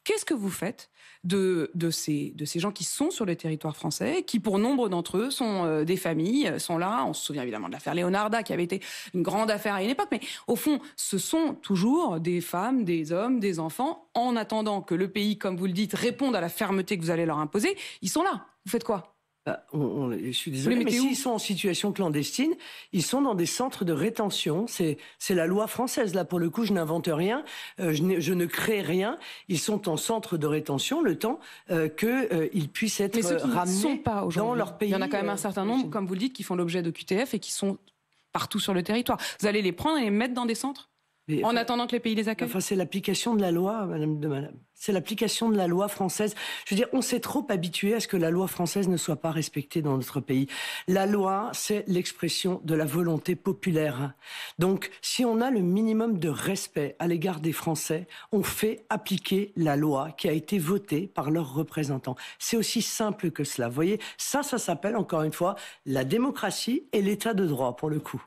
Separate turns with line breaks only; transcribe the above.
Qu'est-ce que vous faites de ces gens qui sont sur le territoire français, qui pour nombre d'entre eux sont des familles, sont là. On se souvient évidemment de l'affaire Leonarda, qui avait été une grande affaire à une époque, mais au fond, ce sont toujours des femmes, des hommes, des enfants. En attendant que le pays, comme vous le dites, réponde à la fermeté que vous allez leur imposer, ils sont là. Vous faites quoi ?
Je suis désolé, mais s'ils sont en situation clandestine, ils sont dans des centres de rétention. C'est la loi française. Là, pour le coup, je n'invente rien, je ne crée rien. Ils sont en centre de rétention le temps qu'ils puissent être ramenés dans leur pays.
Il y en a quand même un certain nombre, comme vous le dites, qui font l'objet de QTF et qui sont partout sur le territoire. Vous allez les prendre et les mettre dans des centres ? En attendant que les pays les accueillent.
Enfin, c'est l'application de la loi, madame. C'est l'application de la loi française. Je veux dire, on s'est trop habitué à ce que la loi française ne soit pas respectée dans notre pays. La loi, c'est l'expression de la volonté populaire. Donc, si on a le minimum de respect à l'égard des Français, on fait appliquer la loi qui a été votée par leurs représentants. C'est aussi simple que cela. Vous voyez, ça s'appelle, encore une fois, la démocratie et l'état de droit, pour le coup.